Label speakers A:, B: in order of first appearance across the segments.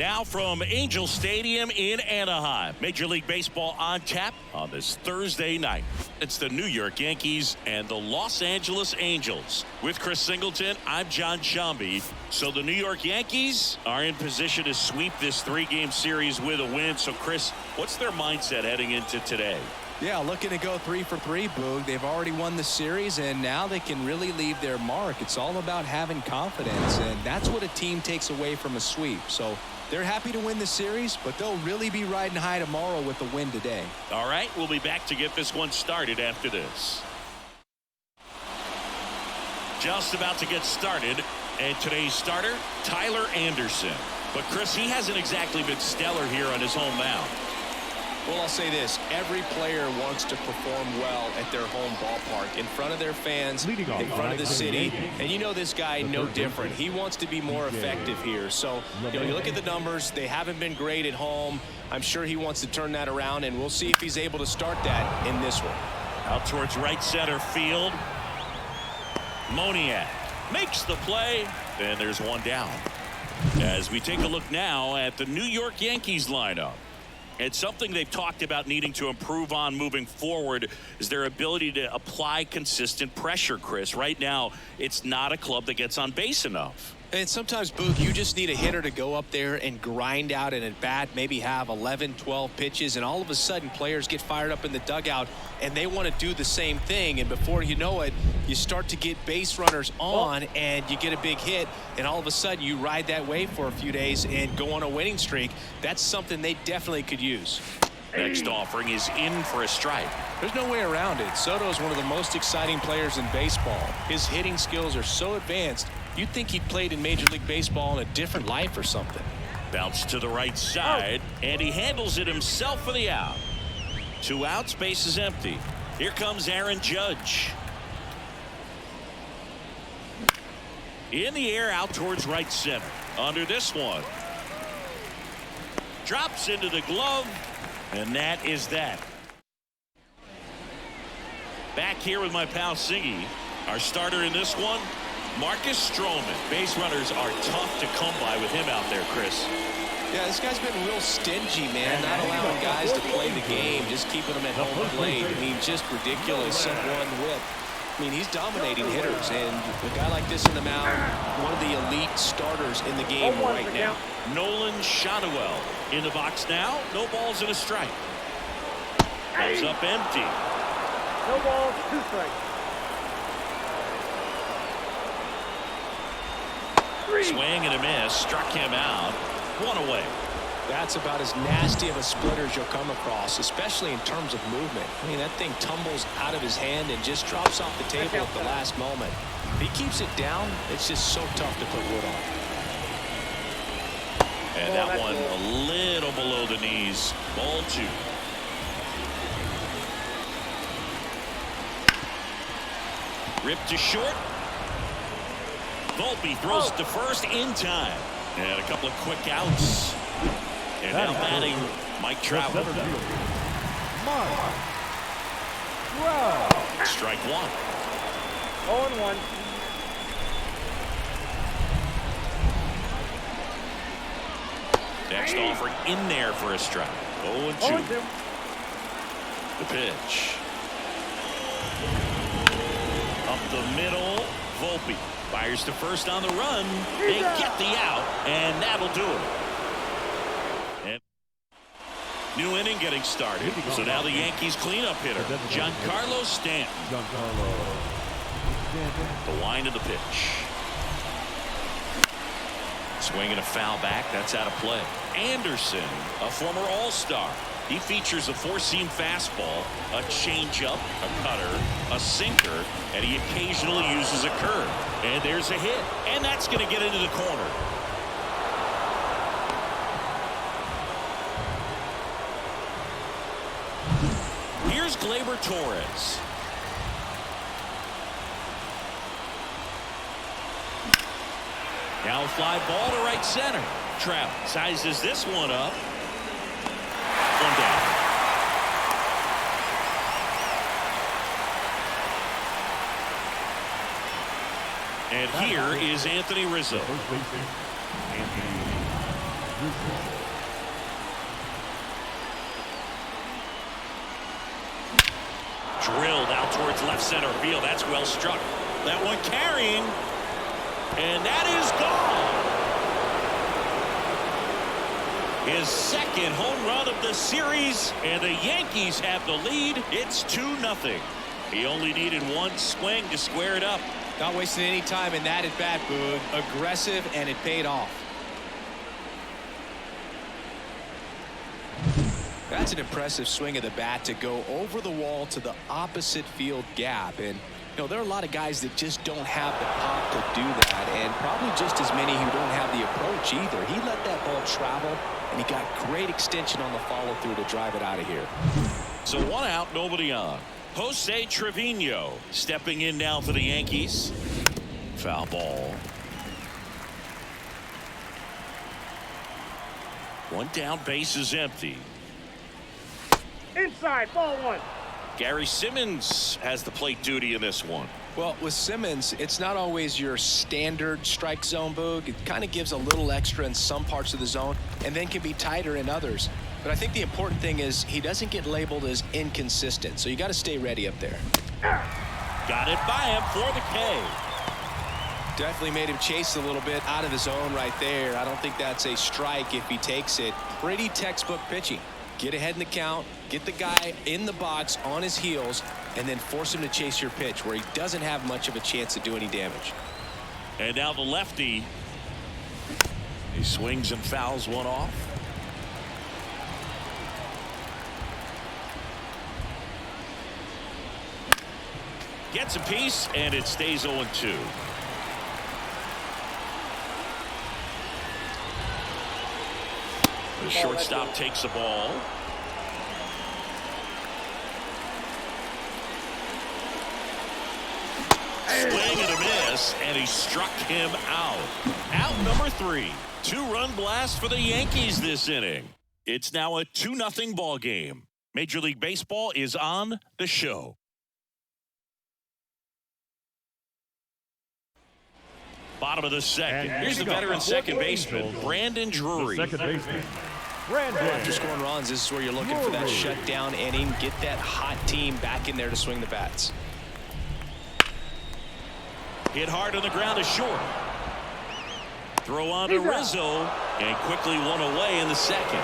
A: Now from Angel Stadium in Anaheim, Major League Baseball on tap on this Thursday night. It's the New York Yankees and the Los Angeles Angels. With Chris Singleton, I'm John Shambi. So the New York Yankees are in position to sweep this three-game series with a win. So Chris, what's their mindset heading into today?
B: Yeah, looking to go 3 for 3, Boog. They've already won the series, and now they can really leave their mark. It's all about having confidence, and that's what a team takes away from a sweep. So they're happy to win the series, but they'll really be riding high tomorrow with the win today.
A: All right, we'll be back to get this one started after this. Just about to get started, and today's starter, Tyler Anderson. But Chris, he hasn't exactly been stellar here on his home mound.
B: Well, I'll say this. Every player wants to perform well at their home ballpark, in front of their fans, in front of the city. And you know this guy no different. He wants to be more effective here. So, you look at the numbers. They haven't been great at home. I'm sure he wants to turn that around, and we'll see if he's able to start that in this one.
A: Out towards right center field. Moniak makes the play, and there's one down. As we take a look now at the New York Yankees lineup. It's something they've talked about needing to improve on moving forward is their ability to apply consistent pressure, Chris. Right now, it's not a club that gets on base enough.
B: And sometimes, Boog, you just need a hitter to go up there and grind out an at-bat, maybe have 11, 12 pitches, and all of a sudden players get fired up in the dugout, and they want to do the same thing. And before you know it, you start to get base runners on, and you get a big hit, and all of a sudden you ride that wave for a few days and go on a winning streak. That's something they definitely could use.
A: Next offering is in for a strike.
B: There's no way around it. Soto is one of the most exciting players in baseball. His hitting skills are so advanced, you'd think he'd played in Major League Baseball in a different life or something.
A: Bounce to the right side, and he handles it himself for the out. 2 outs, base is empty. Here comes Aaron Judge. In the air, out towards right center. Under this one. Drops into the glove, and that is that. Back here with my pal Siggy. Our starter in this one, Marcus Stroman. Base runners are tough to come by with him out there, Chris.
B: Yeah, this guy's been real stingy, man, not allowing guys to play the game, just keeping them at home plate. I mean, just ridiculous. Sent one whip. I mean, he's dominating hitters, and a guy like this in the mound, one of the elite starters in the game right now.
A: Nolan Shotwell in the box now. No balls and a strike. Comes up empty.
C: No balls, 2 strikes.
A: Swing and a miss. Struck him out. 1 away.
B: That's about as nasty of a splitter as you'll come across, especially in terms of movement. I mean, that thing tumbles out of his hand and just drops off the table at the last moment. If he keeps it down, it's just so tough to put wood on.
A: And that one a little below the knees. Ball 2. Ripped to short. Volpe throws it to first in time. And a couple of quick outs. And now batting Mike Trout. Strike 1.
C: 0-1.
A: Next offering in there for a strike. 0-2. The pitch. Up the middle. Volpe fires to first on the run. They get the out, and that'll do it. And new inning getting started. So now the Yankees cleanup hitter, Giancarlo Stanton. The line of the pitch. Swing and a foul back. That's out of play. Anderson, a former All-Star. He features a 4-seam fastball, a changeup, a cutter, a sinker, and he occasionally uses a curve. And there's a hit, and that's going to get into the corner. Here's Gleyber Torres. Now a fly ball to right center. Trout sizes this one up. 1 down. And here is Anthony Rizzo. Drilled out towards left center field. That's well struck. That one carrying. And that is gone. His second home run of the series. And the Yankees have the lead. It's 2-0. He only needed one swing to square it up.
B: Not wasting any time in that at bat, Boog. Aggressive, and it paid off. That's an impressive swing of the bat to go over the wall to the opposite field gap. And, you know, there are a lot of guys that just don't have the pop to do that, and probably just as many who don't have the approach either. He let that ball travel, and he got great extension on the follow-through to drive it out of here.
A: So 1 out, nobody on. Jose Trevino stepping in now for the Yankees. Foul ball. 1 down, base is empty.
C: Inside, ball 1.
A: Gary Simmons has the plate duty in this one.
B: Well, with Simmons, it's not always your standard strike zone, Boog. It kind of gives a little extra in some parts of the zone and then can be tighter in others. But I think the important thing is he doesn't get labeled as inconsistent, so you got to stay ready up there.
A: Got it by him for the K.
B: Definitely made him chase a little bit out of the zone right there. I don't think that's a strike if he takes it. Pretty textbook pitching. Get ahead in the count, get the guy in the box on his heels, and then force him to chase your pitch where he doesn't have much of a chance to do any damage.
A: And now the lefty. He swings and fouls one off. Gets a piece, and it stays 0-2. The shortstop takes the ball. Swing and a miss, and he struck him out. Out number 3. 2-run blast for the Yankees this inning. It's now a 2-0 ball game. Major League Baseball is on the show. Bottom of the second. Here's the veteran second baseman, Brandon Drury.
D: Second baseman.
B: After scoring runs, this is where you're looking for that shutdown inning. Get that hot team back in there to swing the bats.
A: Hit hard on the ground is short. Throw on to Rizzo, and quickly one away in the second.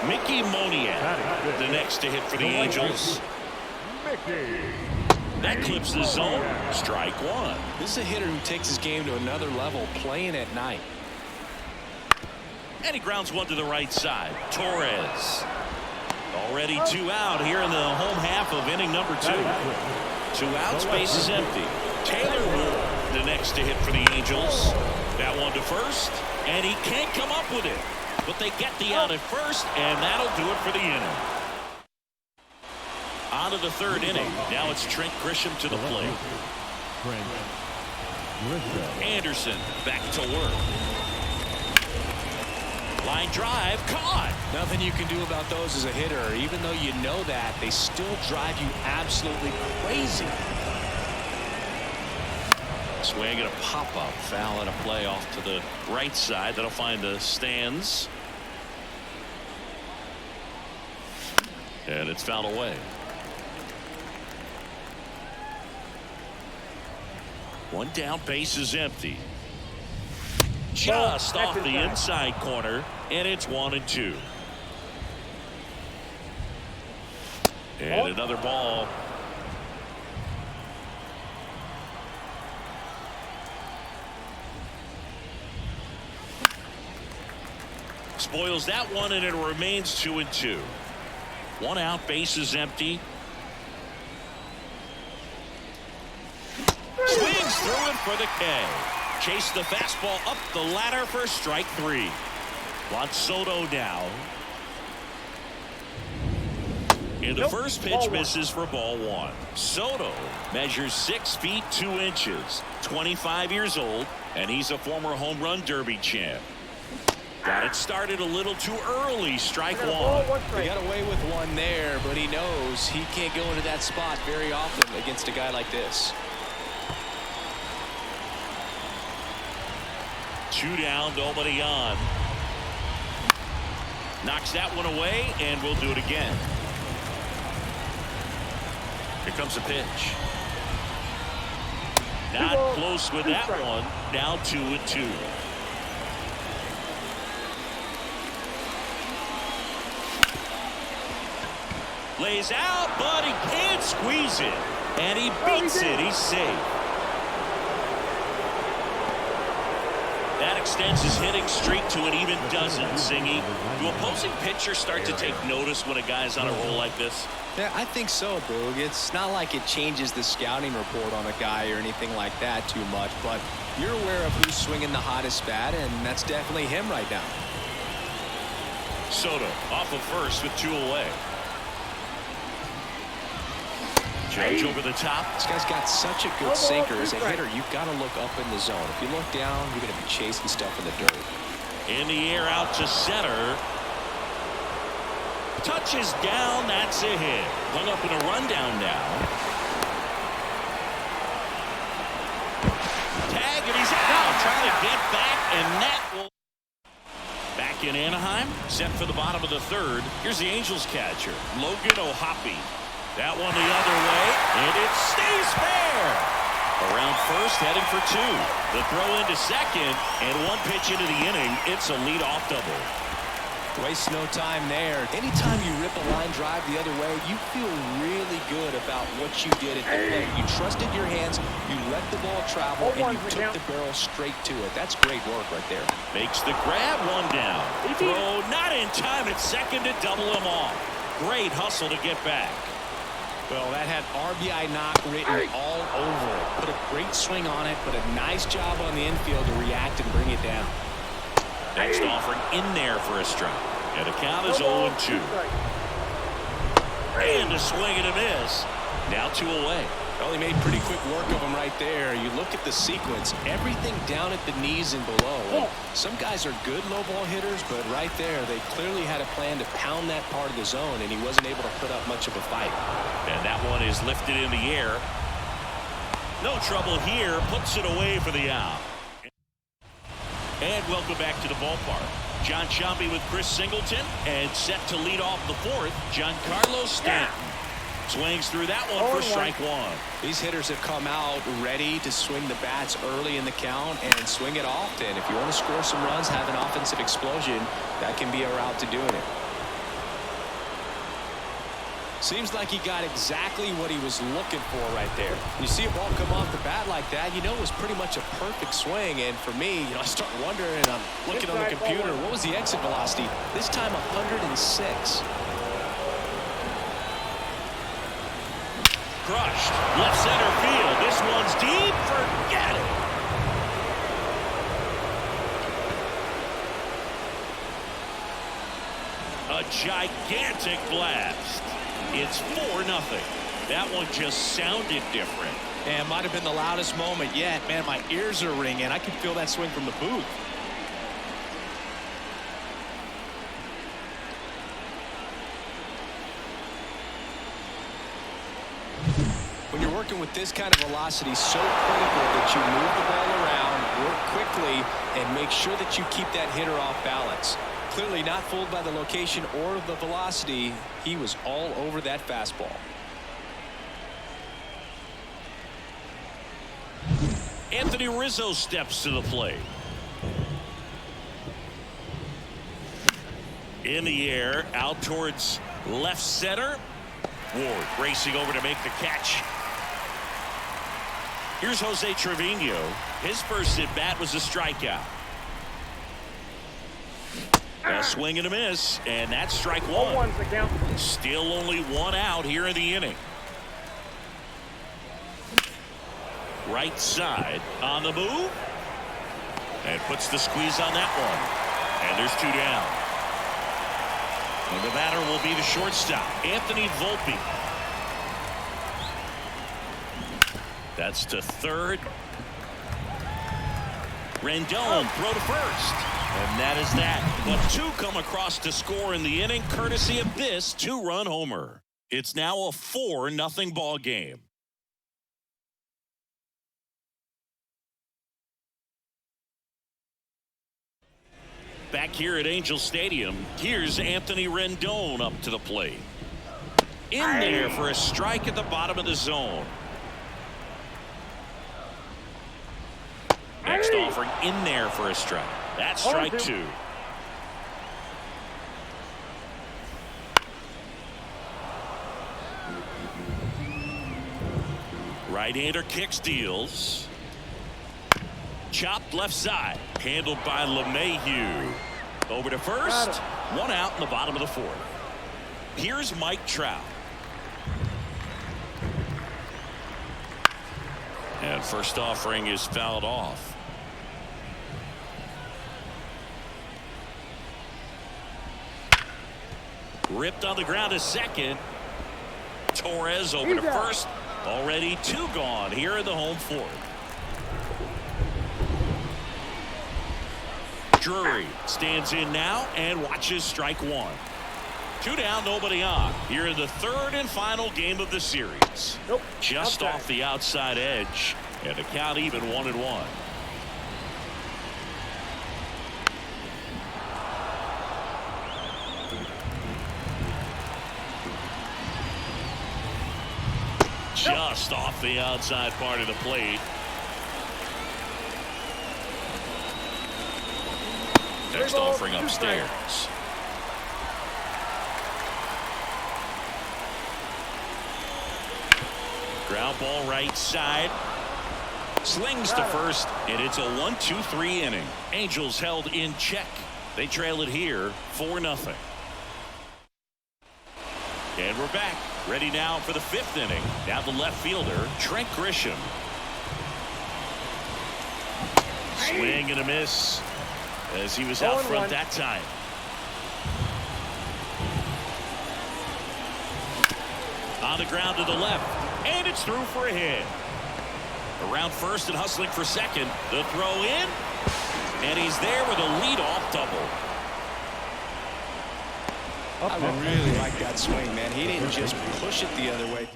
A: Mickey Moniak, the next to hit for the Angels. That clips the zone. Strike 1.
B: This is a hitter who takes his game to another level, playing at night.
A: And he grounds one to the right side. Torres. Already 2 out here in the home half of inning number 2. 2 outs, base is empty. Taylor Ward, the next to hit for the Angels. That one to first, and he can't come up with it. But they get the out at first, and that'll do it for the inning. On to the 3rd inning. Now it's Trent Grisham to the plate. Anderson back to work. Line drive, caught.
B: Nothing you can do about those as a hitter. Even though you know that, they still drive you absolutely crazy.
A: Swing and a pop-up. Foul and a play off to the right side. That'll find the stands. And it's fouled away. One down, base is empty. Just off the inside corner, and it's 1-2. And another ball. Spoils that one, and it remains 2-2. 1 out, base is empty. Swings through it for the K. Chase the fastball up the ladder for strike 3. Juan Soto now. And the first pitch misses for ball 1. Soto measures 6 feet 2 inches, 25 years old, and he's a former home run derby champ. Got it started a little too early. Strike 1.
B: He got away with one there, but he knows he can't go into that spot very often against a guy like this.
A: 2 down, nobody on. Knocks that one away, and we'll do it again. Here comes a pitch. Not close with that one. Now 2-2. Lays out, but he can't squeeze it. And he beats it. He's safe. That extends his hitting streak to an even dozen, Singy. Do opposing pitchers start to take notice when a guy's on a roll like this?
B: Yeah, I think so, Boog. It's not like it changes the scouting report on a guy or anything like that too much, but you're aware of who's swinging the hottest bat, and that's definitely him right now.
A: Soto off of first with 2 away. Judge over the top.
B: This guy's got such a good sinker. As a hitter, you've got to look up in the zone. If you look down, you're going to be chasing stuff in the dirt.
A: In the air out to center. Touches down. That's a hit. Hung up in a rundown now. Tag, and he's out. Trying to get back, and that will. Back in Anaheim, set for the bottom of the third. Here's the Angels catcher, Logan O'Hoppe. That one the other way, and it stays fair. Around first, heading for 2. The throw into second, and 1 pitch into the inning. It's a leadoff double.
B: Waste no time there. Anytime you rip a line drive the other way, you feel really good about what you did at the plate. You trusted your hands, you let the ball travel, and you took the barrel straight to it. That's great work right there.
A: Makes the grab, 1 down. Throw not in time at second to double him off. Great hustle to get back.
B: Well, that had RBI knock written all over it. Put a great swing on it, but a nice job on the infield to react and bring it down.
A: Next offering in there for a strike. And the count is 0-2. And a swing and a miss. Now 2 away.
B: Well, he made pretty quick work of him right there. You look at the sequence, everything down at the knees and below. And some guys are good low ball hitters, but right there, they clearly had a plan to pound that part of the zone, and he wasn't able to put up much of a fight.
A: And that one is lifted in the air. No trouble here. Puts it away for the out. And welcome back to the ballpark. John Sciambi with Chris Singleton, and set to lead off the 4th, Giancarlo Stanton. Swings through that one for strike 1.
B: These hitters have come out ready to swing the bats early in the count and swing it often. If you want to score some runs, have an offensive explosion, that can be a route to doing it. Seems like he got exactly what he was looking for right there. When you see a ball come off the bat like that, you know it was pretty much a perfect swing. And for me, I start wondering, and I'm looking on the computer, what was the exit velocity? This time 106.
A: Crushed. Left center field. This one's deep. Forget it. A gigantic blast. It's 4-0. That one just sounded different.
B: And might have been the loudest moment yet. Man, my ears are ringing. I can feel that swing from the booth. When you're working with this kind of velocity, so critical that you move the ball around, work quickly, and make sure that you keep that hitter off balance. Clearly not fooled by the location or the velocity. He was all over that fastball.
A: Anthony Rizzo steps to the plate. In the air, out towards left center. Ward racing over to make the catch. Here's Jose Trevino. His first at bat was a strikeout. A swing and a miss, and that's strike 1. Still only 1 out here in the inning. Right side on the move, and puts the squeeze on that one. And there's 2 down. And the batter will be the shortstop, Anthony Volpe. That's to third. Rendon throw to first. And that is that. But 2 come across to score in the inning, courtesy of this 2-run homer. It's now a 4-0 ball game. Back here at Angel Stadium, here's Anthony Rendon up to the plate. In there for a strike at the bottom of the zone. Next offering in there for a strike. That's strike 2. Right-hander kicks, deals. Chopped left side. Handled by Lemahieu. Over to first. One out in the bottom of the 4th. Here's Mike Trout. And first offering is fouled off. Ripped on the ground to second. Torres over to first. Already 2 gone here in the home 4th. Drury stands in now and watches strike 1. 2 down, nobody on. Here in the 3rd and final game of the series. Just off the outside edge, and the count even 1-1. Just off the outside part of the plate. Next offering upstairs. Ground ball right side. Slings to first, and it's a 1-2-3 inning. Angels held in check. They trail it here 4-0. And we're back. Ready now for the 5th inning. Now the left fielder, Trent Grisham. Swing and a miss as he was out front that time. On the ground to the left, and it's through for a hit. Around first and hustling for second. The throw in, and he's there with a leadoff double.
B: I really like that swing, man. He didn't just push it the other way.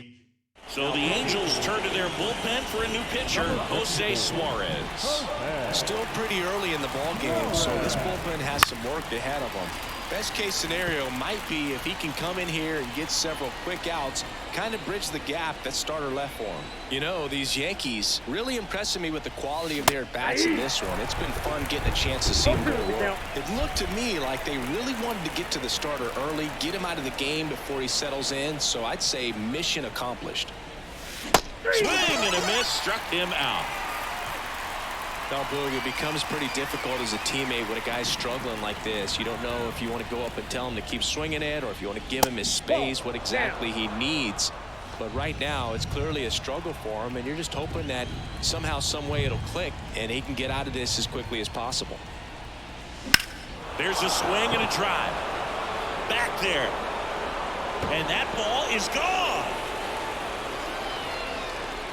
A: So the Angels turn to their bullpen for a new pitcher, Jose Suarez.
B: Still pretty early in the ball game, so this bullpen has some work ahead of them. Best case scenario might be if he can come in here and get several quick outs, kind of bridge the gap that starter left for him. You know, these Yankees really impressing me with the quality of their bats in this one. It's been fun getting a chance to see them go to work. It looked to me like they really wanted to get to the starter early, get him out of the game before he settles in, so I'd say mission accomplished.
A: Swing and a miss, struck him out.
B: Now, Boog, it becomes pretty difficult as a teammate when a guy's struggling like this. You don't know if you want to go up and tell him to keep swinging it, or if you want to give him his space, what exactly he needs. But right now, it's clearly a struggle for him, and you're just hoping that somehow, some way it'll click, and he can get out of this as quickly as possible.
A: There's a swing and a drive. Back there. And that ball is gone.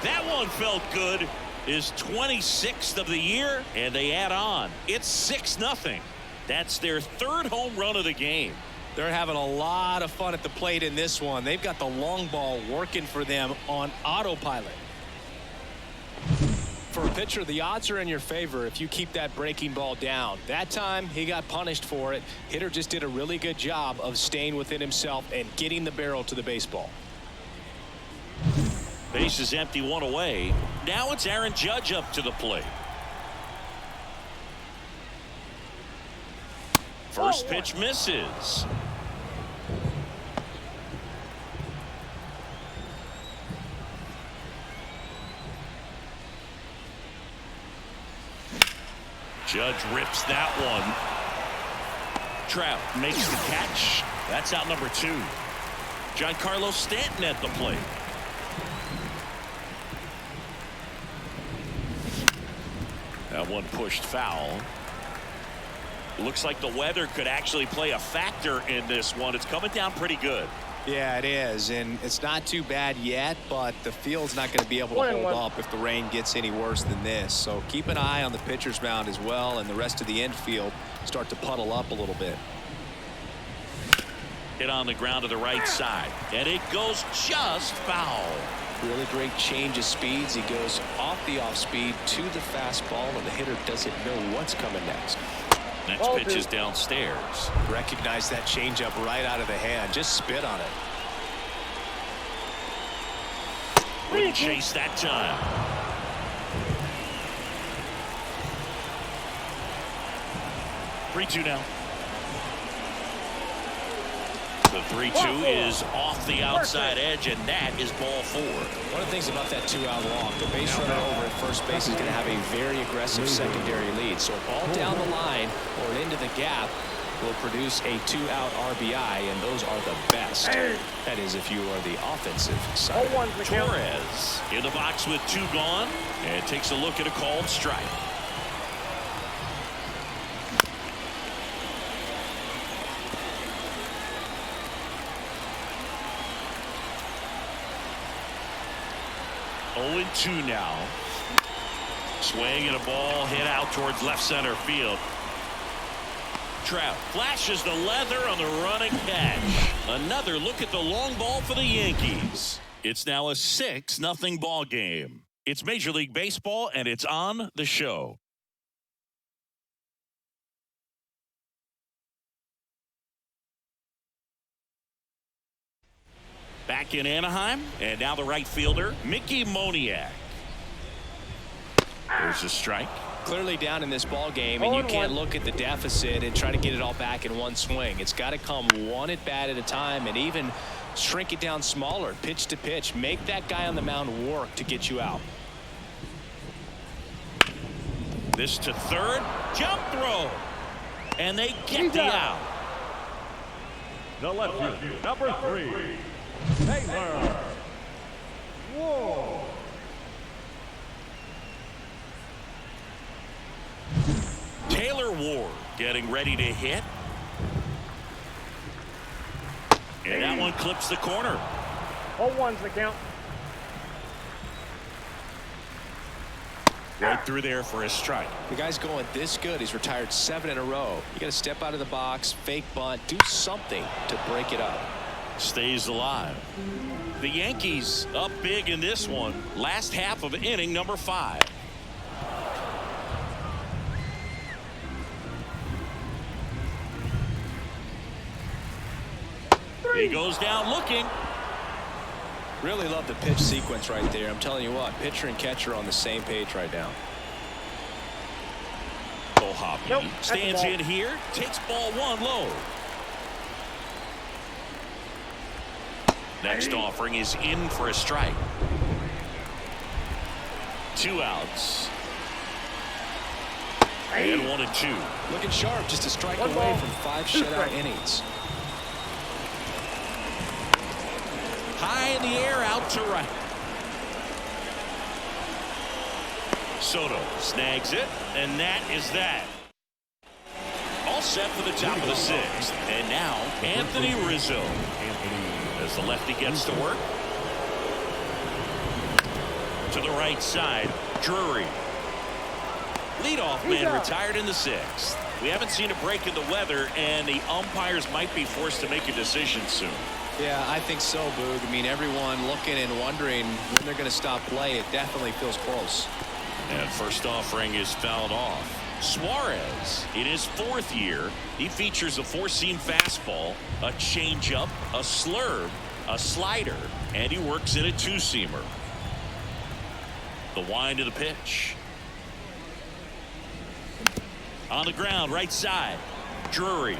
A: That one felt good. Is 26th of the year, and they add on. It's 6-0. That's their 3rd home run of the game.
B: They're having a lot of fun at the plate in this one. They've got the long ball working for them on autopilot. For a pitcher, the odds are in your favor if you keep that breaking ball down. That time, he got punished for it. Hitter just did a really good job of staying within himself and getting the barrel to the baseball.
A: Base is empty, 1 away. Now it's Aaron Judge up to the plate. First pitch misses. Judge rips that one. Trout makes the catch. That's out number 2. Giancarlo Stanton at the plate. That one pushed foul. Looks like the weather could actually play a factor in this one. It's coming down pretty good.
B: Yeah, it is, and it's not too bad yet, but the field's not going to be able to hold up if the rain gets any worse than this. So keep an eye on the pitcher's mound as well, and the rest of the infield start to puddle up a little bit.
A: Hit on the ground to the right side, and it goes just foul.
B: Really great change of speeds. He goes off the off speed to the fastball, and the hitter doesn't know what's coming next.
A: Next
C: Ball
A: pitch
C: two.
A: is downstairs.
B: Recognize that changeup right out of the hand. Just spit on it.
A: Wouldn't chase that time. Three-two now. The 3-2 is off the outside edge, and that is ball 4.
B: One of the things about that 2-out walk, the base runner over at first base is going to have a very aggressive secondary lead. So a ball down the line or into the gap will produce a 2-out RBI, and those are the best. That is, if you are the offensive side.
A: Torres in the box with 2 gone, and takes a look at a called strike. Oh, 2 now. Swing and a ball hit out towards left center field. Trout flashes the leather on the running catch. Another look at the long ball for the Yankees. It's now a 6-0 ball game. It's Major League Baseball, and it's on the show. Back in Anaheim, and now the right fielder, Mickey Moniak. There's a strike.
B: Clearly down in this ball game, and you can't look at the deficit and try to get it all back in one swing. It's got to come one at bat at a time, and even shrink it down smaller, pitch to pitch. Make that guy on the mound work to get you out.
A: This to third, jump throw, and they get the out.
D: The left fielder, number 3, Taylor Ward.
A: Taylor Ward getting ready to hit. And that one clips the corner.
C: 0-1's the count.
A: Right through there for a strike.
B: The guy's going this good. He's retired 7 in a row. You got to step out of the box, fake bunt, do something to break it up.
A: Stays alive. The Yankees up big in this one. Last half of inning number 5. He goes down looking.
B: Really love the pitch sequence right there. I'm telling you what, pitcher and catcher on the same page right now.
A: Hoppy
C: Nope,
A: stands in here, takes ball 1 low. Next offering is in for a strike. 2 outs. And 1-2.
B: Looking sharp, just a strike
C: One
B: away
C: ball,
B: from 5
C: 2
B: shutout
C: strikes.
B: innings.
A: High in the air, out to right. Soto snags it, and that is that. All set for the top of the 6th. And now Anthony Rizzo. As the lefty gets to work. To the right side, Drury. Leadoff man retired in the 6th. We haven't seen a break in the weather, and the umpires might be forced to make a decision soon.
B: Yeah, I think so, Boog. I mean, everyone looking and wondering when they're going to stop play. It definitely feels close.
A: And first offering is fouled off. Suarez, in his 4th year, he features a 4-seam fastball, a changeup, a slurve, a slider, and he works in a 2-seamer. The wind of the pitch. On the ground, right side, Drury.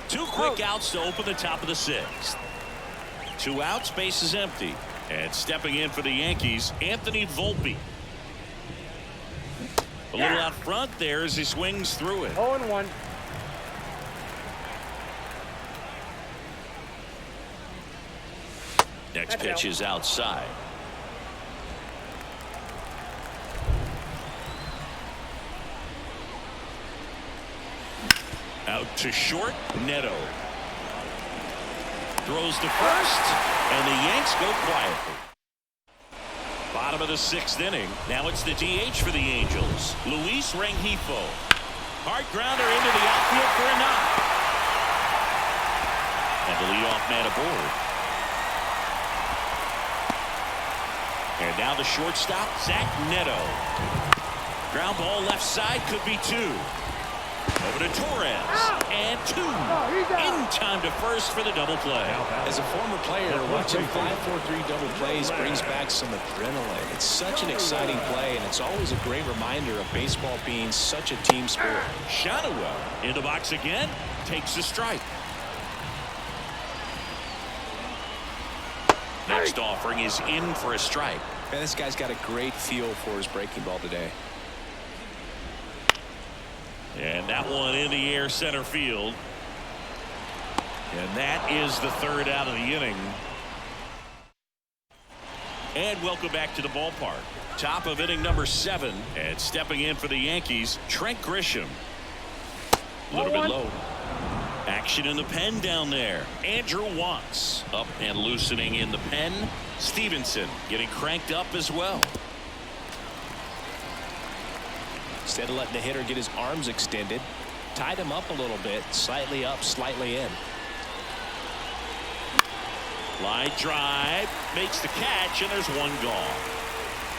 A: 2 quick outs to open the top of the 6th. 2 outs, base is empty. And stepping in for the Yankees, Anthony Volpe. A little out front there as he swings through it.
C: 0-1.
A: Next pitch is outside. Out to short, Neto. Throws to first, and the Yanks go quietly. Bottom of the 6th inning. Now it's the DH for the Angels, Luis Rengifo. Hard grounder into the outfield for a knock. And the leadoff man aboard. And now the shortstop, Zach Neto. Ground ball left side, could be 2. Over to Torres. And 2.
C: he's out.
A: In time to first for the double play.
B: As a former player, watching 5-4-3 double plays brings back some adrenaline. It's such an exciting play, and it's always a great reminder of baseball being such a team sport.
A: Shadowell in the box again. Takes a strike. Next offering is in for a strike.
B: Man, this guy's got a great feel for his breaking ball today.
A: And that one in the air center field. And that is the third out of the inning. And welcome back to the ballpark. Top of inning number 7. And stepping in for the Yankees, Trent Grisham. A little bit low. Action in the pen down there. Andrew Watts up and loosening in the pen. Stevenson getting cranked up as well.
B: Instead of letting the hitter get his arms extended, tied him up a little bit, slightly up, slightly in.
A: Line drive, makes the catch, and there's one gone.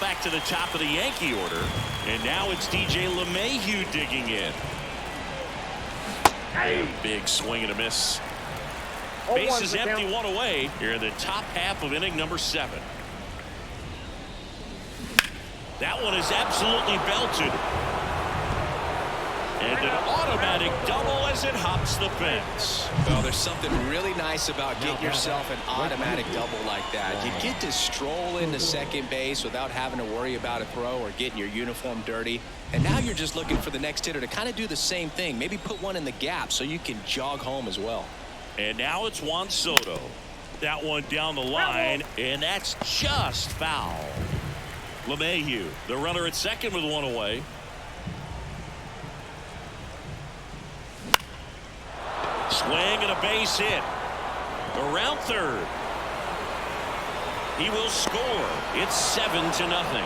A: Back to the top of the Yankee order, and now it's DJ Lemahieu digging in. Big swing and a miss. Base is empty, one away here in the top half of inning number 7. That one is absolutely belted. And an automatic double as it hops the fence.
B: Well, there's something really nice about getting yourself an automatic double like that. You get to stroll into second base without having to worry about a throw or getting your uniform dirty. And now you're just looking for the next hitter to kind of do the same thing. Maybe put one in the gap so you can jog home as well.
A: And now it's Juan Soto. That one down the line, and that's just foul. Lemahieu, the runner at second with one away. Swing and a base hit. Around third. He will score. It's 7-0.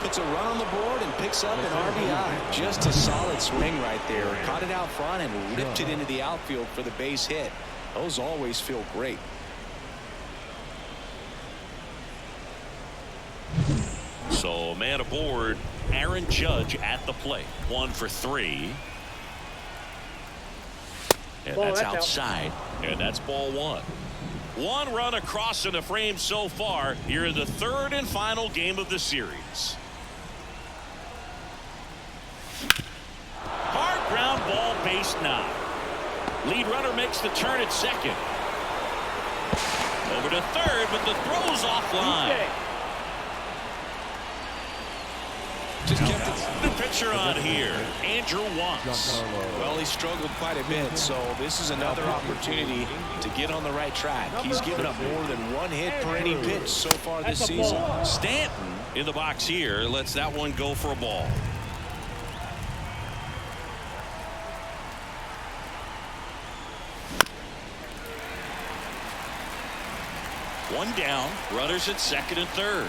B: Puts a run on the board and picks up an RBI. Just a solid swing right there. Caught it out front and ripped it into the outfield for the base hit. Those always feel great.
A: So man aboard, Aaron Judge at the plate. 1 for 3. And that's outside. And that's ball 1. One run across in the frame so far here in the third and final game of the series. Hard ground ball, base knock. Lead runner makes the turn at second. Over to third, but the throw's offline.
B: Just kept it.
A: The pitcher on here, Andrew Watts.
B: Well, he struggled quite a bit, so this is another opportunity to get on the right track. He's given up more than 1 hit per inning pitch so far this season.
A: Stanton in the box here lets that one go for a ball. One down, runners at second and third.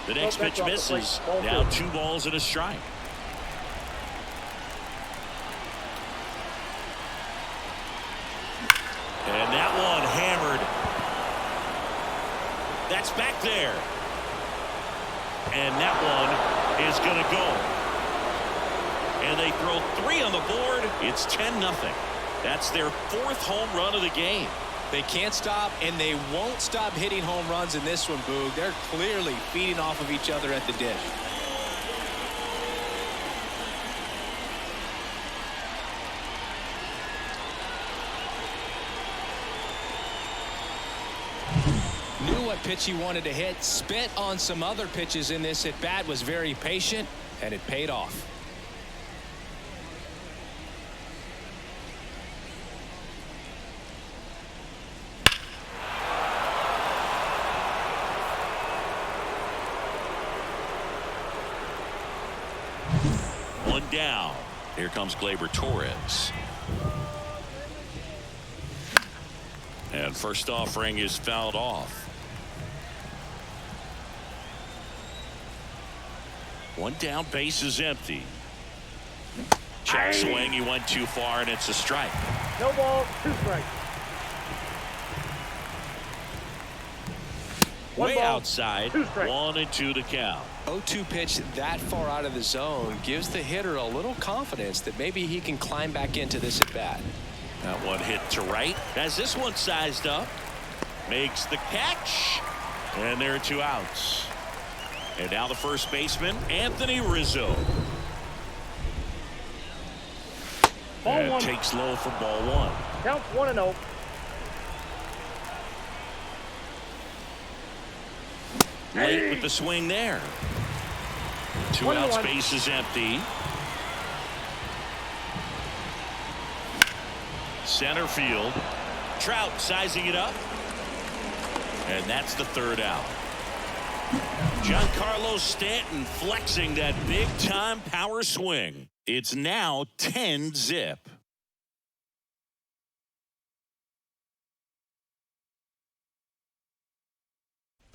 A: The next pitch misses. Now 2 balls and a strike. And that one hammered. That's back there. And that one is going to go. And they throw 3 on the board. It's 10-0. That's their 4th home run of the game.
B: They can't stop, and they won't stop hitting home runs in this one, Boog. They're clearly feeding off of each other at the dish. Knew what pitch he wanted to hit, spit on some other pitches in this at bat, was very patient, and it paid off.
A: One down. Here comes Gleyber Torres. And first offering is fouled off. One down, base is empty. Check swing, he went too far, and it's a strike.
C: No ball, 2 strikes.
A: Way
C: ball,
A: outside.
C: 2 strikes.
A: 1-2 to count.
B: 0-2 pitch that far out of the zone gives the hitter a little confidence that maybe he can climb back into this at bat.
A: That one hit to right. Has this one sized up. Makes the catch. And there are 2 outs. And now the first baseman, Anthony Rizzo.
C: Ball
A: And
C: 1.
A: takes low for ball 1.
C: Counts 1-0.
A: Late with the swing there. 2 outs,
C: 1-1.
A: base is empty. Center field. Trout sizing it up. And that's the 3rd out. Giancarlo Stanton flexing that big-time power swing. It's now 10-zip.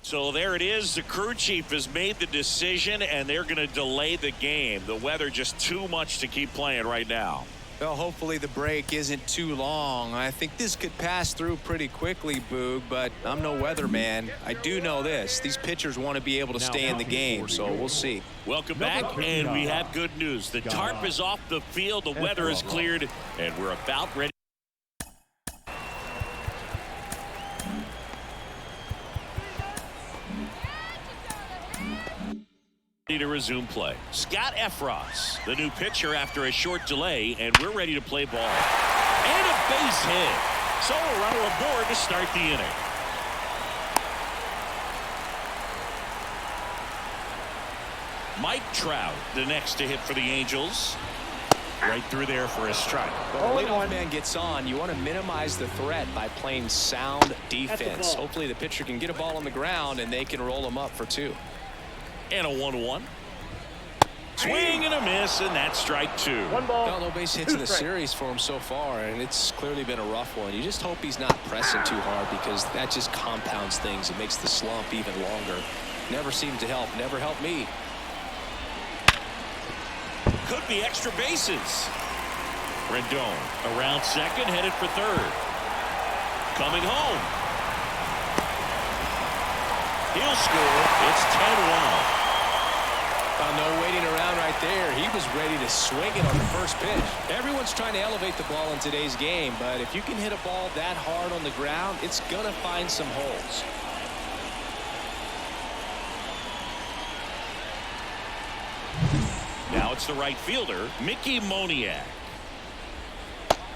A: So there it is. The crew chief has made the decision, and they're going to delay the game. The weather just too much to keep playing right now.
B: Well, hopefully the break isn't too long. I think this could pass through pretty quickly, Boog, but I'm no weatherman. I do know this. These pitchers want to be able to stay in the game, so we'll see.
A: Welcome back, and we have good news. The tarp is off the field, the weather is cleared, and we're about ready to resume play. Scott Efros, the new pitcher after a short delay, and we're ready to play ball. And a base hit. So a runner aboard to start the inning. Mike Trout, the next to hit for the Angels. Right through there for a strike.
B: Well, the leadoff man gets on. You want to minimize the threat by playing sound defense. Hopefully the pitcher can get a ball on the ground and they can roll him up for 2.
A: And a 1-1. Swing and a miss, and that's strike 2.
C: 1 ball.
B: Well, no base hits in the series for him so far, and it's clearly been a rough one. You just hope he's not pressing too hard because that just compounds things. It makes the slump even longer. Never seemed to help. Never helped me.
A: Could be extra bases. Rendon around second, headed for 3rd. Coming home. He'll score. It's 10-1.
B: No waiting around right there. He was ready to swing it on the first pitch. Everyone's trying to elevate the ball in today's game, but if you can hit a ball that hard on the ground, it's going to find some holes.
A: Now it's the right fielder, Mickey Moniak.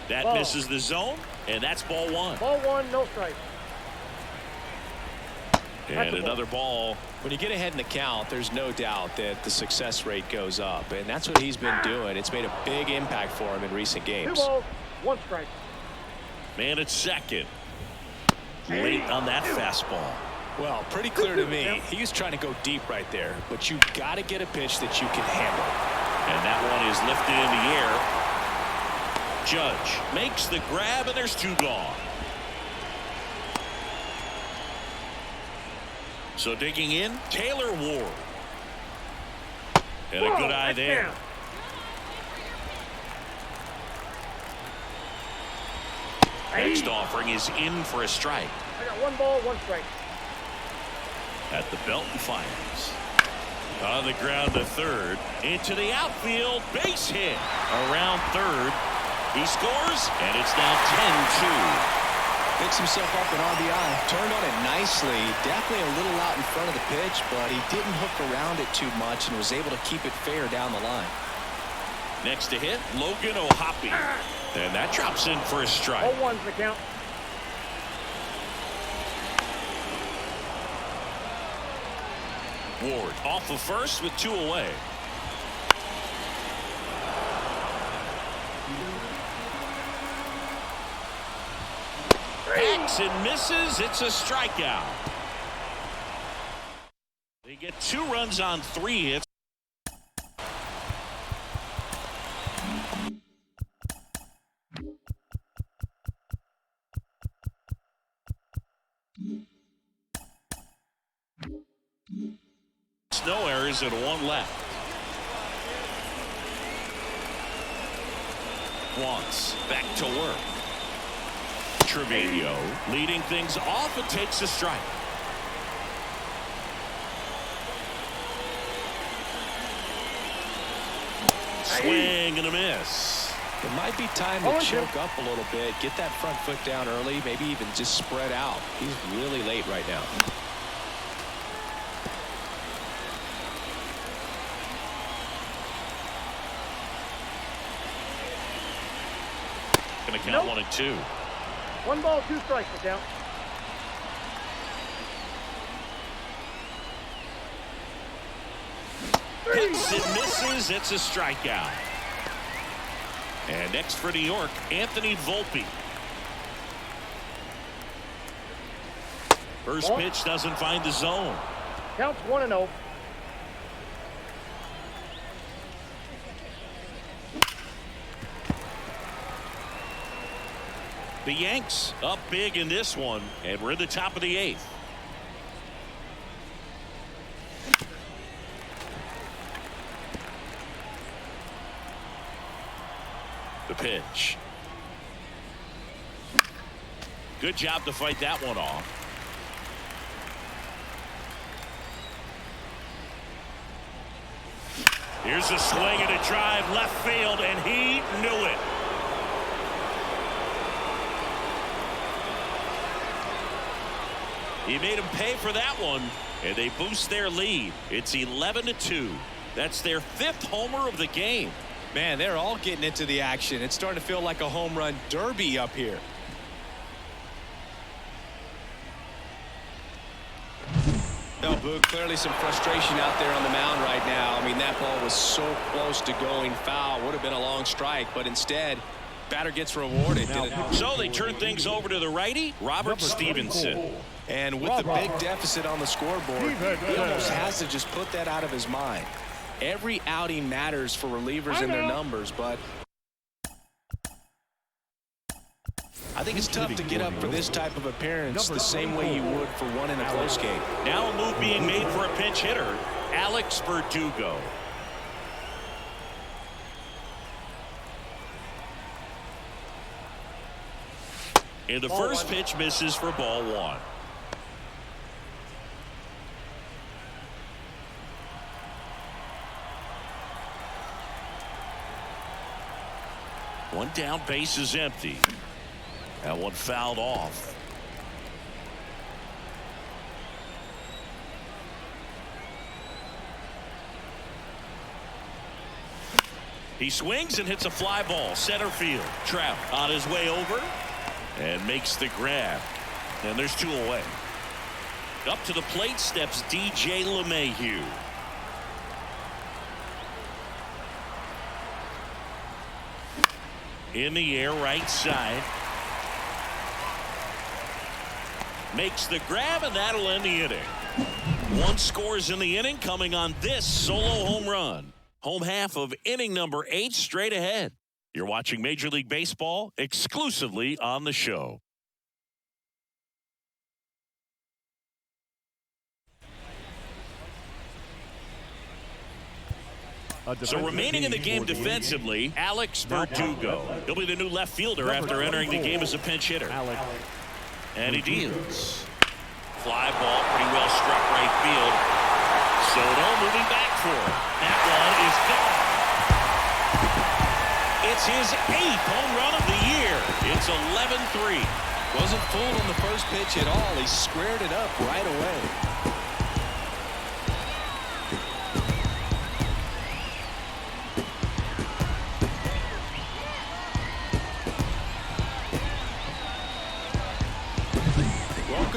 A: That
C: Ball.
A: misses the zone, and that's ball 1.
C: Ball 1, no strike.
A: And another ball.
B: When you get ahead in the count, there's no doubt that the success rate goes up, and that's what he's been doing. It's made a big impact for him in recent
C: 2
B: games.
C: balls, 1 strike.
A: Man at second. Late on that fastball.
B: Well, pretty clear to me. He was trying to go deep right there, but you got to get a pitch that you can handle.
A: And that one is lifted in the air. Judge makes the grab, and there's 2 gone. So digging in, Taylor Ward. And a good eye there. Next offering is in for a strike.
C: I got 1 ball, 1 strike.
A: At the belt and fires. On the ground to 3rd. Into the outfield. Base hit. Around 3rd. He scores, and it's now 10-2.
B: Picks himself up an RBI. Turned on it nicely. Definitely a little out in front of the pitch, but he didn't hook around it too much and was able to keep it fair down the line.
A: Next to hit, Logan O'Hoppe. And that drops in for a strike.
C: 0-1's the count.
A: Ward off of first with 2 away. Hacks and misses. It's a strikeout. They get 2 runs on 3 hits. No errors and 1 left. Wants back to work. Trevino leading things off and takes a strike. Swing and a miss.
B: It might be time to choke up a little bit, get that front foot down early, maybe even just spread out. He's really late right now.
A: Going to count 1 and 2.
C: 1 ball, 2 strikes to count.
A: Hits and misses. It's a strikeout. And next for New York, Anthony Volpe. First pitch doesn't find the zone.
C: Counts 1-0.
A: The Yanks up big in this one, and we're in the top of the 8th. The pitch. Good job to fight that one off. Here's a swing and a drive left field, and he knew it. He made him pay for that one, and they boost their lead. It's 11-2. That's their 5th homer of the game.
B: Man, they're all getting into the action. It's starting to feel like a home run derby up here. No, Boog, clearly some frustration out there on the mound right now. I mean, that ball was so close to going foul. Would have been a long strike, but instead, batter gets rewarded.
A: So they turn things over to the righty, Robert Stevenson.
B: And with the big deficit on the scoreboard, he almost has to just put that out of his mind. Every outing matters for relievers in their numbers, but I think it's tough to get up for this type of appearance the same way you would for one in a close game.
A: Now a move being made for a pinch hitter, Alex Verdugo. And the first pitch misses for ball 1. One down, base is empty. That one fouled off. He swings and hits a fly ball center field. Trout on his way over and makes the grab, and there's 2 away. Up to the plate steps DJ Lemahieu. In the air, right side. Makes the grab, and that'll end the inning. 1 scores in the inning, coming on this solo home run. Home half of inning number 8 straight ahead. You're watching Major League Baseball exclusively on the show. So remaining in the game defensively, Alex Verdugo. He'll be the new left fielder after entering the game as a pinch hitter. And he deals. Fly ball, pretty well struck right field. Soto moving back for it. That one is gone. It's his 8th home run of the year. It's 11-3.
B: Wasn't fooled on the first pitch at all. He squared it up right away.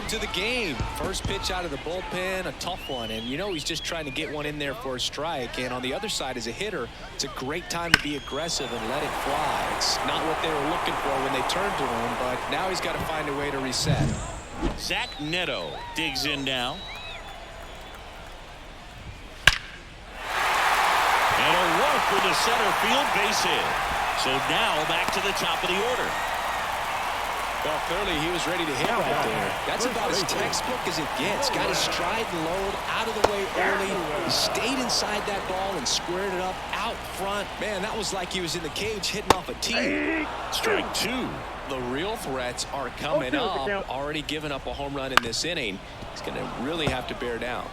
B: To the game. First pitch out of the bullpen, a tough one, and you know he's just trying to get one in there for a strike. And on the other side, as a hitter, it's a great time to be aggressive and let it fly. It's not what they were looking for when they turned to him, but now he's got to find a way to reset.
A: Zach Neto digs in now. And a walk for the center field base hit. So now back to the top of the order.
B: Well, clearly he was ready to hit right there. That's about as textbook as it gets. Got his stride and load out of the way early. He stayed inside that ball and squared it up out front. Man, that was like he was in the cage hitting off a tee.
A: Strike 2.
B: The real threats are coming up. Already given up a home run in this inning. He's going to really have to bear down.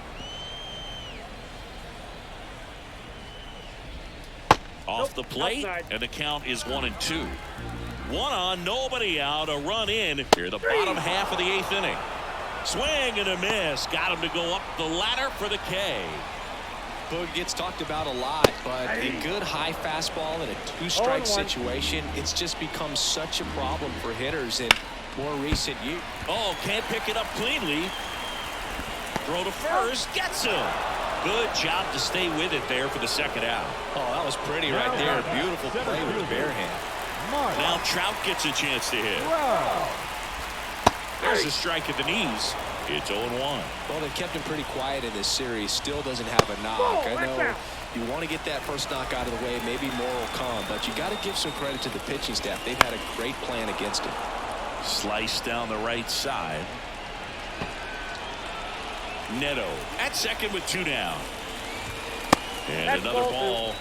A: Off the plate,
C: outside.
A: and the count is 1-2. One on, nobody out, a run in here, the bottom half of the 8th inning. Swing and a miss. Got him to go up the ladder for the K.
B: Boog gets talked about a lot, but a good high fastball in a 2-strike situation, it's just become such a problem for hitters in more recent years.
A: Oh, can't pick it up cleanly. Throw to first, gets him. Good job to stay with it there for the second out.
B: Oh, that was pretty right there. Beautiful play with the bare hand.
A: Now Trout gets a chance to hit. There's a strike at the knees. It's 0-1.
B: Well, they kept him pretty quiet in this series. Still doesn't have a knock. I know you want to get that first knock out of the way. Maybe more will come, but you got to give some credit to the pitching staff. They've had a great plan against him.
A: Slice down the right side. Neto at second with 2 down. And
C: That's
A: another ball.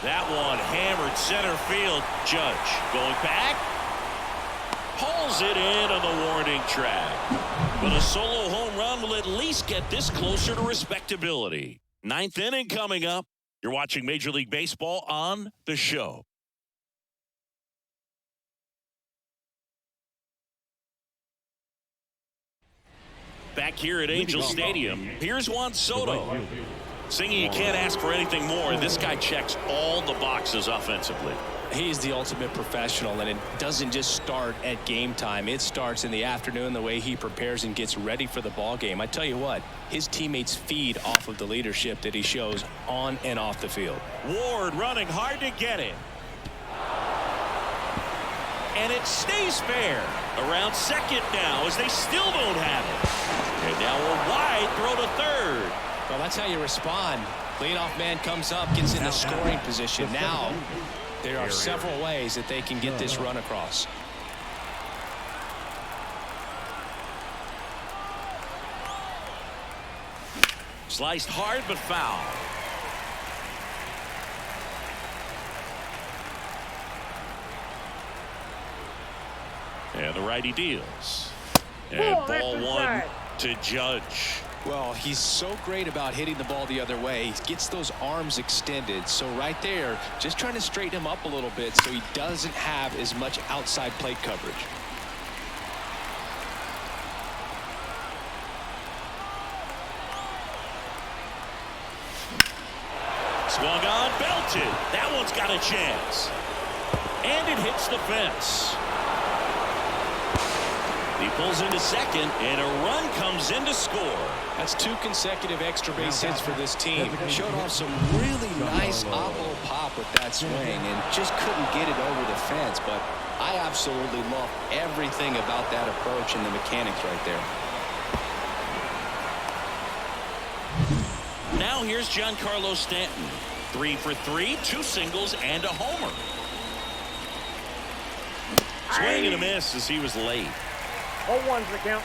A: That one hammered center field. Judge going back. Pulls it in on the warning track. But a solo home run will at least get this closer to respectability. 9th inning coming up. You're watching Major League Baseball on The Show. Back here at Angel Stadium, here's Juan Soto. Singing you can't ask for anything more. This guy checks all the boxes offensively.
B: He's the ultimate professional, and it doesn't just start at game time. It starts in the afternoon, the way he prepares and gets ready for the ball game. I tell you what, his teammates feed off of the leadership that he shows on and off the field.
A: Ward running hard to get it. And it stays fair. Around second now as they still don't have it. And now a wide throw to third.
B: Well, that's how you respond. Leadoff man comes up, gets in the scoring position. Now there are several ways that they can get this run across.
A: Sliced hard but foul. And the righty deals. And ball 1 to Judge.
B: Well, he's so great about hitting the ball the other way. He gets those arms extended. So right there, just trying to straighten him up a little bit so he doesn't have as much outside plate coverage.
A: Swung on, belted. That one's got a chance. And it hits the fence. He pulls into second, and a run comes in to score.
B: That's 2 consecutive extra base hits for this team. Showed off some really nice oppo pop with that swing and just couldn't get it over the fence. But I absolutely love everything about that approach and the mechanics right there.
A: Now here's Giancarlo Stanton. 3 for 3, 2 singles, and a homer. Swing and a miss as he was late.
C: 0-1's the count.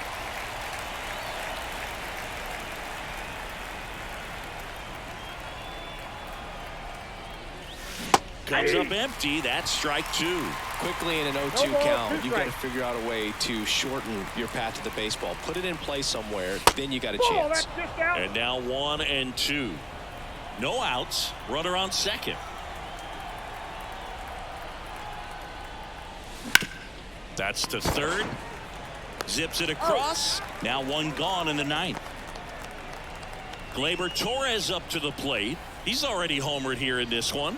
A: Comes up empty. That's strike 2.
B: Quickly in an 0-2 count, you've got to figure out a way to shorten your path to the baseball. Put it in play somewhere, then you got a chance.
A: And now 1 and 2. No outs. Runner on second. That's to third. Zips it across. Now 1 gone in the 9th. Gleyber Torres up to the plate. He's already homered here in this one.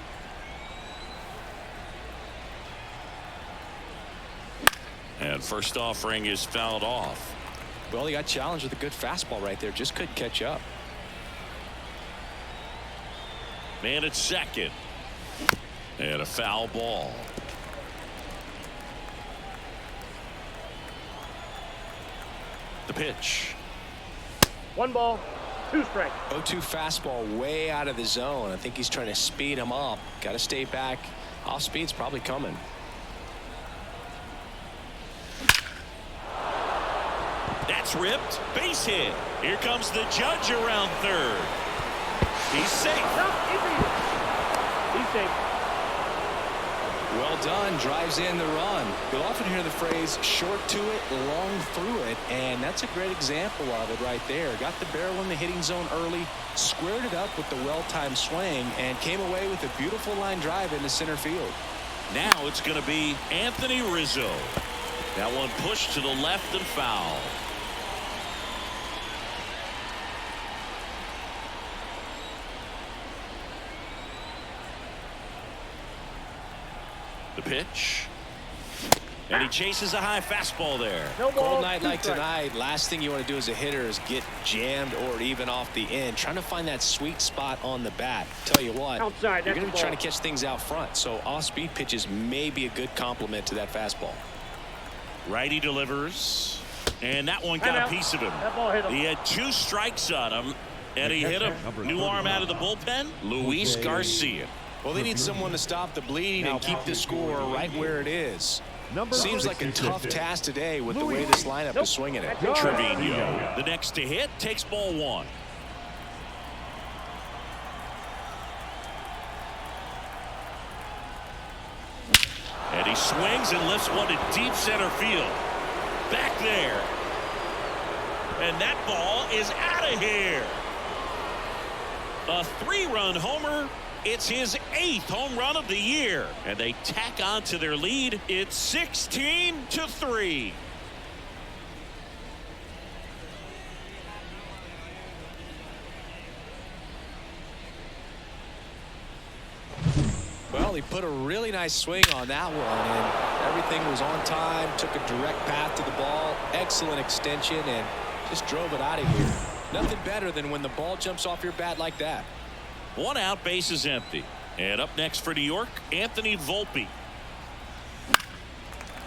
A: And first offering is fouled off.
B: Well, he got challenged with a good fastball right there. Just couldn't catch up.
A: Man at second. And a foul ball. The pitch.
C: 1 ball, 2 strikes.
B: 0-2 fastball way out of the zone. I think he's trying to speed him up. Got to stay back. Off speed's probably coming.
A: That's ripped. Base hit. Here comes the Judge around third. He's safe.
C: No, he's safe.
B: Well done. Drives in the run. You'll often hear the phrase short to it, long through it, and that's a great example of it right there. Got the barrel in the hitting zone early, squared it up with the well-timed swing, and came away with a beautiful line drive into center field.
A: Now it's going to be Anthony Rizzo. That one pushed to the left and foul. The pitch. And he chases a high fastball there.
C: No ball,
B: Cold night
C: 2
B: like
C: strikes.
B: tonight, last thing you want to do as a hitter is get jammed or even off the end. Trying to find that sweet spot on the bat. Tell you what,
C: Outside,
B: you're
C: that's
B: going to
C: the
B: be trying
C: ball.
B: to catch things out front. So off-speed pitches may be a good complement to that fastball.
A: Righty delivers. And that one got
C: Timeout.
A: a piece of him.
C: That ball hit him.
A: He had 2 strikes on him. And he hit a new arm out of the bullpen, Luis Garcia.
B: Well, they need someone to stop the bleeding and keep the score right where it is. Seems like a tough task today with the way this lineup is swinging it.
A: Trevino, the next to hit, takes ball 1. And he swings and lifts one to deep center field. Back there. And that ball is out of here. A 3-run homer. It's his 8th home run of the year. And they tack on to their lead. It's 16-3.
B: Well, he put a really nice swing on that one, and everything was on time. Took a direct path to the ball. Excellent extension, and just drove it out of here. Nothing better than when the ball jumps off your bat like that.
A: 1 out, base is empty. And up next for New York, Anthony Volpe.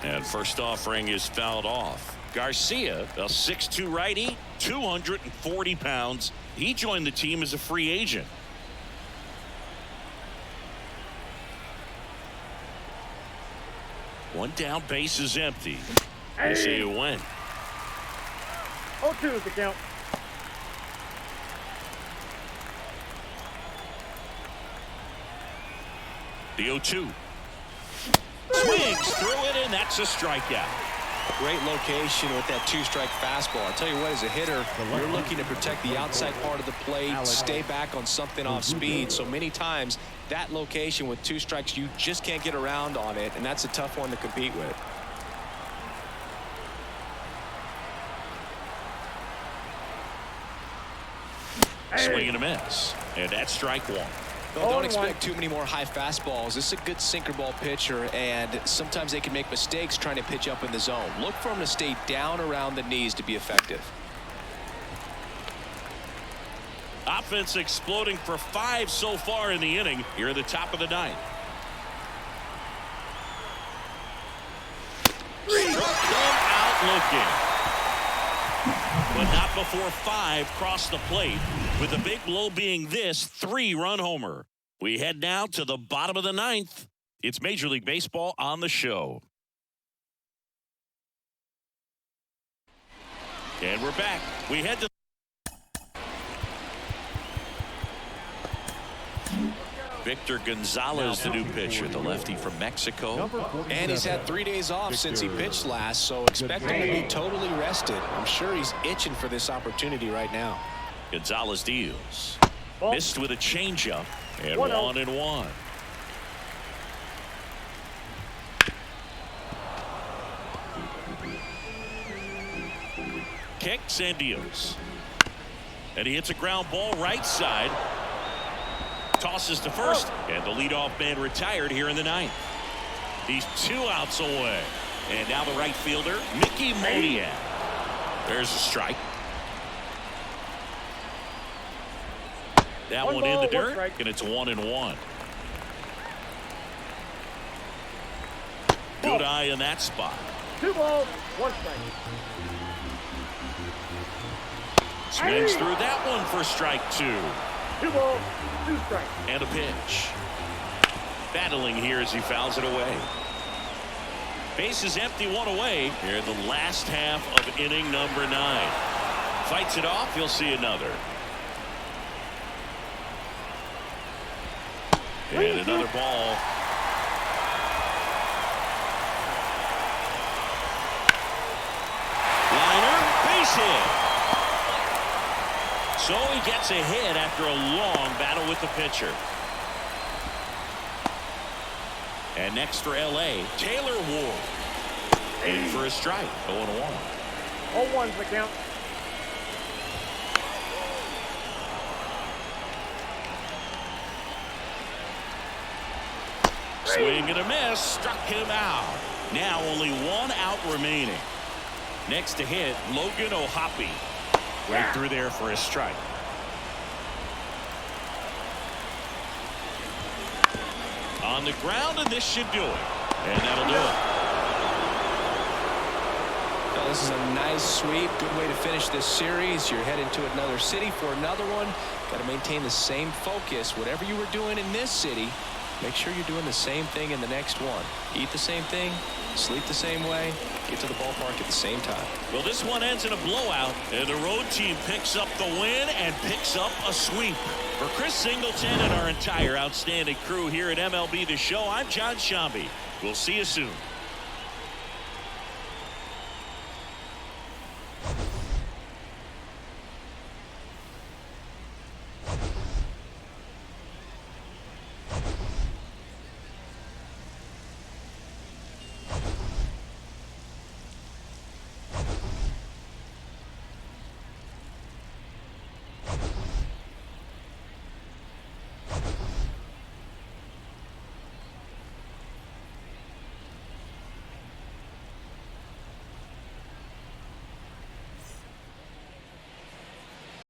A: And first offering is fouled off. Garcia, a 6'2 righty, 240 pounds. He joined the team as a free agent. One down, base is empty. We'll see who win.
C: 0-2 is the count.
A: The 0-2. Swings through it, and that's a strikeout.
B: Great location with that 2-strike fastball. I'll tell you what, as a hitter, you're looking to protect the outside part of the plate, stay back on something off speed. So many times, that location with 2 strikes, you just can't get around on it, and that's a tough one to compete with.
A: Swing and a miss. And that's strike 1.
B: Well, don't expect too many more high fastballs. This is a good sinker ball pitcher, and sometimes they can make mistakes trying to pitch up in the zone. Look for him to stay down around the knees to be effective.
A: Offense exploding for 5 so far in the inning here at the top of the 9th. Struck him out looking. But not before 5 cross the plate, with the big blow being this 3-run homer. We head now to the bottom of the 9th. It's Major League Baseball on the show. And we're back. We head to Victor Gonzalez, the new pitcher, the lefty from Mexico.
B: And he's had 3 days off since he pitched last, so expect him to be totally rested. I'm sure he's itching for this opportunity right now.
A: Gonzalez deals.
C: Ball.
A: Missed with a changeup. And
C: 1-0.
A: 1-1. Kicks and deals. And he hits a ground ball right side. Tosses to first, and the leadoff man retired here in the 9th. He's 2 outs away. And now the right fielder, Mickey Modiak. There's a strike. That one in the dirt, and it's 1-1. Good eye in that spot.
C: 2 balls, 1 strike.
A: Swings through that one for strike 2.
C: 2 balls, 2 strikes.
A: And a pitch. Battling here as he fouls it away. Base is empty, 1 away here in the last half of inning number 9. Fights it off, you'll see another. And another ball. base hit. So he gets a hit after a long battle with the pitcher. And next for LA, Taylor Ward. In for a strike, 0-1.
C: 0-1's the count.
A: Swing and a miss, struck him out. Now only one out remaining. Next to hit, Logan O'Hoppe. Right through there for a strike. On the ground, and this should do it. And that'll do it.
B: Well, this is a nice sweep. Good way to finish this series. You're heading to another city for another one. Got to maintain the same focus. Whatever you were doing in this city, make sure you're doing the same thing in the next one. Eat the same thing, sleep the same way, get to the ballpark at the same time.
A: Well, this one ends in a blowout, and the road team picks up the win and picks up a sweep. For Chris Singleton and our entire outstanding crew here at MLB The Show, I'm John Shambi. We'll see you soon.